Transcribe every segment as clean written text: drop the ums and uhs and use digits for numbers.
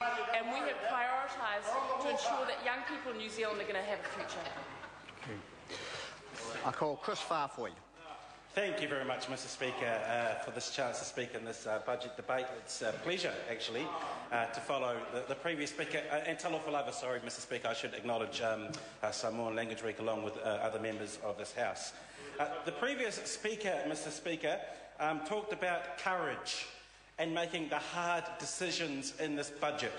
and we have prioritised to ensure that young people in New Zealand are going to have a future. I call Chris Farfoy. Thank you very much, Mr Speaker, for this chance to speak in this budget debate. It's a pleasure, actually, to follow the previous speaker. And Talofa, sorry, Mr Speaker, I should acknowledge Samoan language week along with other members of this House. The previous speaker, Mr Speaker, talked about courage and making the hard decisions in this budget.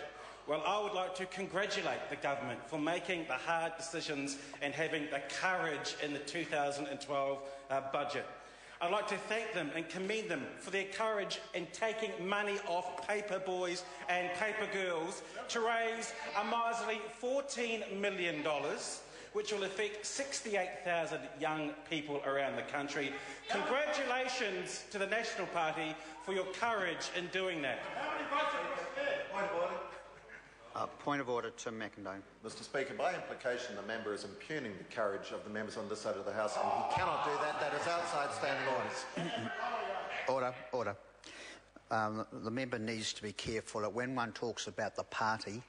Well, I would like to congratulate the government for making the hard decisions and having the courage in the 2012 budget. I'd like to thank them and commend them for their courage in taking money off paper boys and paper girls to raise a miserly $14 million, which will affect 68,000 young people around the country. Congratulations to the National Party for your courage in doing that. Point of order, Tim McIndoe. Mr Speaker, by implication the member is impugning the courage of the members on this side of the House, and he cannot do that. That is outside standing orders. Order. The member needs to be careful that when one talks about the party,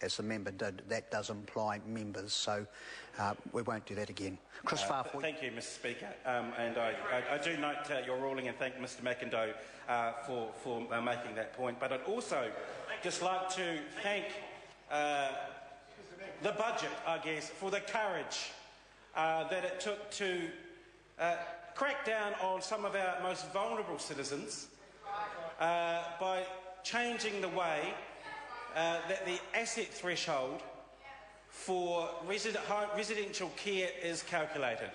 as the member did, that does imply members, so we won't do that again. Chris Farfoy. Thank you, Mr Speaker, and I do note your ruling and thank Mr McIndoe for making that point, but I'd also just like to thank the budget, I guess, for the courage that it took to crack down on some of our most vulnerable citizens by changing the way that the asset threshold for residential care is calculated.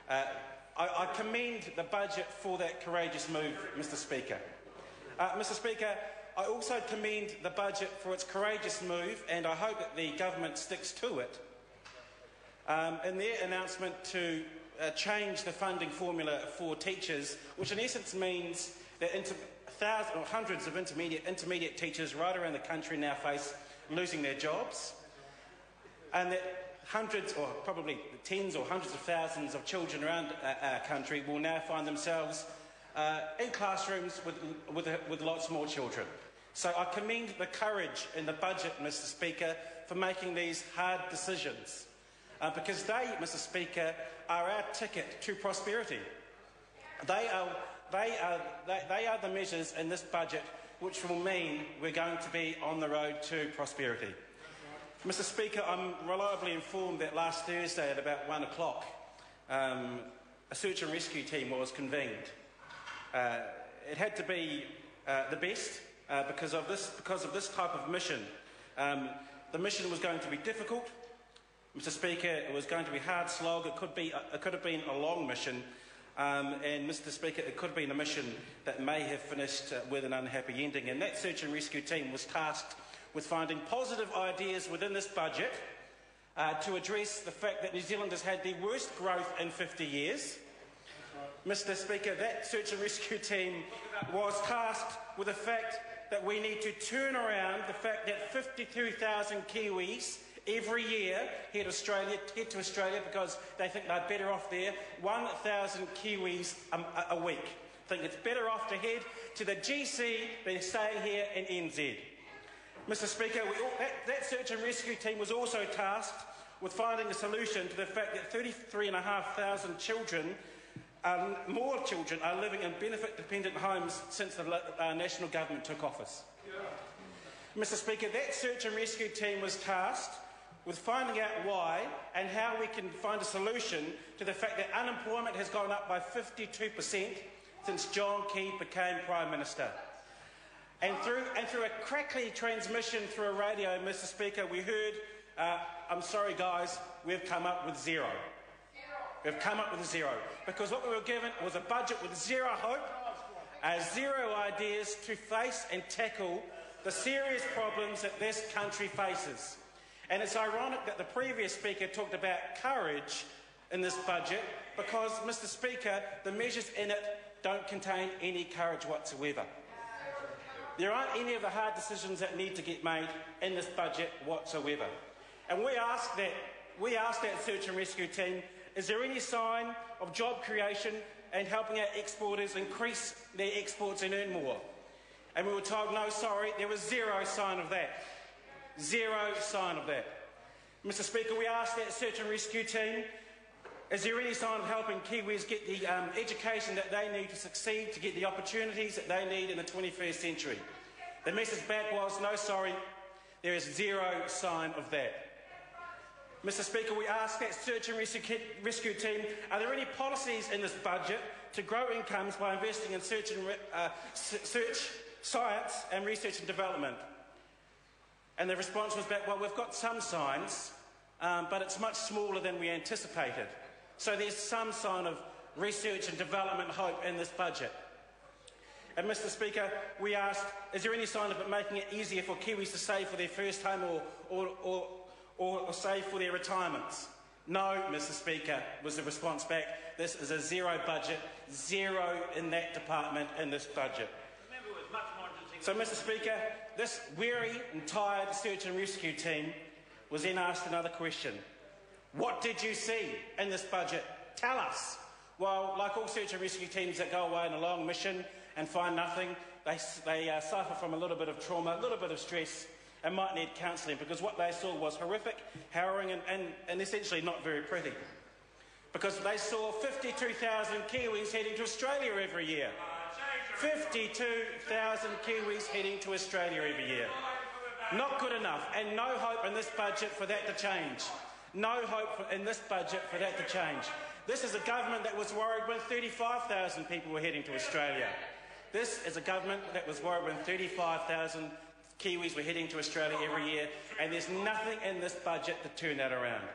I commend the budget for that courageous move, Mr Speaker. Mr Speaker, I also commend the budget for its courageous move, and I hope that the government sticks to it, in their announcement to change the funding formula for teachers, which in essence means that hundreds of intermediate teachers right around the country now face losing their jobs, and that hundreds, or probably tens or hundreds of thousands of children around our country will now find themselves in classrooms with lots more children. So I commend the courage in the budget, Mr Speaker, for making these hard decisions, because they, Mr Speaker, are our ticket to prosperity. They are the measures in this budget which will mean we're going to be on the road to prosperity. Mr Speaker, I'm reliably informed that last Thursday at about 1 o'clock a search and rescue team was convened. It had to be the best because of this type of mission. The mission was going to be difficult. Mr Speaker, it was going to be a hard slog. It could have been a long mission. And Mr Speaker, it could have been a mission that may have finished with an unhappy ending. And that search and rescue team was tasked with finding positive ideas within this budget to address the fact that New Zealand has had the worst growth in 50 years. Mr Speaker, that search and rescue team was tasked with the fact that we need to turn around the fact that 52,000 Kiwis every year head to Australia because they think they're better off there. 1,000 Kiwis a week think it's better off to head to the GC than stay here in NZ. Mr Speaker, that search and rescue team was also tasked with finding a solution to the fact that 33,500 children, more children, are living in benefit-dependent homes since the National Government took office. Mr Speaker, that search and rescue team was tasked with finding out why and how we can find a solution to the fact that unemployment has gone up by 52% since John Key became Prime Minister. And through a crackly transmission through a radio, Mr Speaker, we heard, I'm sorry guys, we've come up with zero. We've come up with zero. Because what we were given was a budget with zero hope, zero ideas to face and tackle the serious problems that this country faces. And it's ironic that the previous speaker talked about courage in this budget because, Mr Speaker, the measures in it don't contain any courage whatsoever. There aren't any of the hard decisions that need to get made in this budget whatsoever. And we ask that search and rescue team, is there any sign of job creation and helping our exporters increase their exports and earn more? And we were told, no, sorry, there was zero sign of that. Zero sign of that. Mr Speaker, we asked that search and rescue team, is there any sign of helping Kiwis get the education that they need to succeed, to get the opportunities that they need in the 21st century? The message back was, no, sorry, there is zero sign of that. Mr Speaker, we asked that search and rescue team, are there any policies in this budget to grow incomes by investing in search, science and research and development? And the response was back, well, we've got some signs, but it's much smaller than we anticipated. So there's some sign of research and development hope in this budget. And Mr Speaker, we asked, is there any sign of it making it easier for Kiwis to save for their first home or save for their retirements? No, Mr Speaker, was the response back. This is a zero budget, zero in that department in this budget. So, Mr Speaker, this weary and tired search and rescue team was then asked another question. What did you see in this budget? Tell us. Well, like all search and rescue teams that go away on a long mission and find nothing, they suffer from a little bit of trauma, a little bit of stress, and might need counselling, because what they saw was horrific, harrowing and essentially not very pretty. Because they saw 52,000 Kiwis heading to Australia every year. 52,000 Kiwis heading to Australia every year. Not good enough, and no hope in this budget for that to change. No hope in this budget for that to change. This is a government that was worried when 35,000 people were heading to Australia. This is a government that was worried when 35,000 Kiwis were heading to Australia every year, and there's nothing in this budget to turn that around.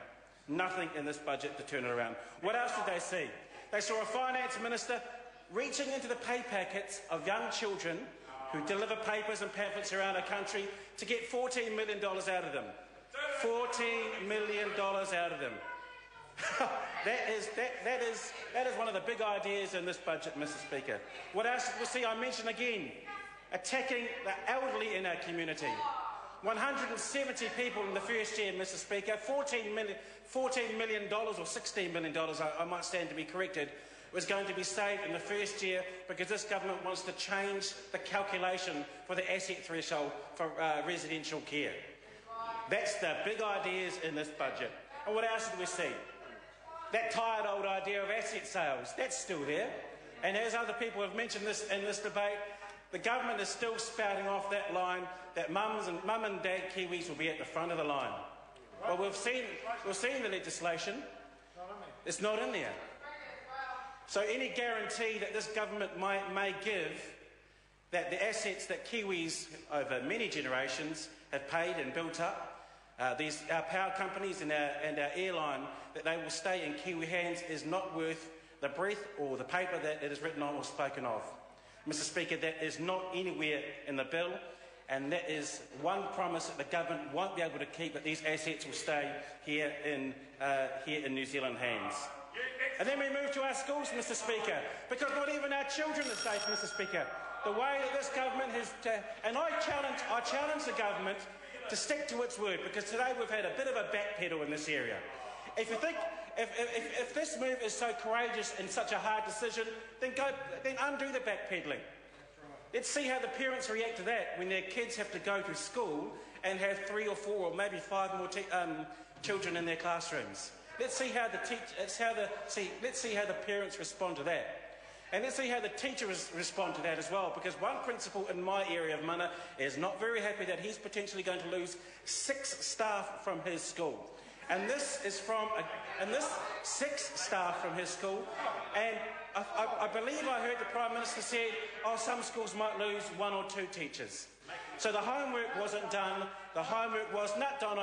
Nothing in this budget to turn it around. What else did they see? They saw a finance minister reaching into the pay packets of young children who deliver papers and pamphlets around our country to get $14 million out of them. $14 million out of them. That is one of the big ideas in this budget, Mr Speaker. What else did we see? I mentioned again, attacking the elderly in our community. 170 people in the first year, Mr Speaker, $14 million or $16 million, I might stand to be corrected, was going to be saved in the first year because this government wants to change the calculation for the asset threshold for residential care. That's the big ideas in this budget. And what else did we see? That tired old idea of asset sales, that's still there. And as other people have mentioned this in this debate, the government is still spouting off that line that mum and dad Kiwis will be at the front of the line. Well, we've seen the legislation. It's not in there. So any guarantee that this government may give that the assets that Kiwis over many generations have paid and built up, our power companies and our airline, that they will stay in Kiwi hands is not worth the breath or the paper that it is written on or spoken of. Mr Speaker, that is not anywhere in the bill, and that is one promise that the government won't be able to keep, that these assets will stay here in New Zealand hands. And then we move to our schools, Mr Speaker, because not even our children are safe, Mr Speaker. The way that this government has... and I challenge the government to stick to its word, because today we've had a bit of a backpedal in this area. If this move is so courageous and such a hard decision, then undo the backpedaling. Let's see how the parents react to that when their kids have to go to school and have 3 or 4 or maybe 5 more children in their classrooms. Let's see how the parents respond to that. And let's see how the teachers respond to that as well, because one principal in my area of Mana is not very happy that he's potentially going to lose 6 staff from his school. And this is from 6 staff from his school, and I believe I heard the Prime Minister said, oh, some schools might lose 1 or 2 teachers. So the homework wasn't done. The homework was not done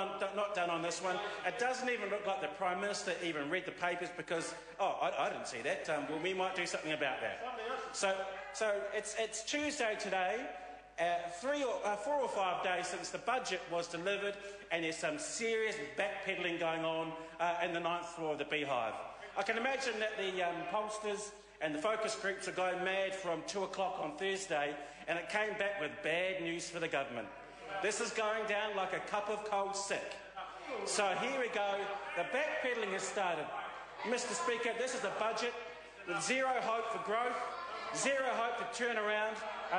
on this one. It doesn't even look like the Prime Minister even read the papers because, I didn't see that. Well, we might do something about that. So it's Tuesday today, 4 or 5 days since the budget was delivered, and there's some serious backpedalling going on in the 9th floor of the Beehive. I can imagine that the pollsters and the focus groups are going mad from 2 o'clock on Thursday, and it came back with bad news for the government. This is going down like a cup of cold sick. So here we go. The backpedalling has started. Mr Speaker, this is a budget with zero hope for growth, Zero hope to turn around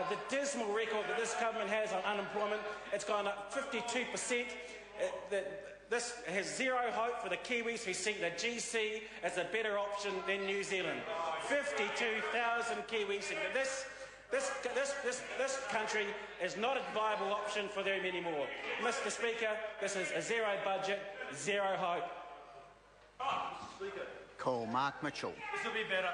the dismal record that this government has on unemployment. It's gone up 52%. This has zero hope for the Kiwis who see the GC as a better option than New Zealand. 52,000 Kiwis think that this country is not a viable option for them anymore. Mr. Speaker, this is a zero budget, zero hope. Call Mark Mitchell. This will be better.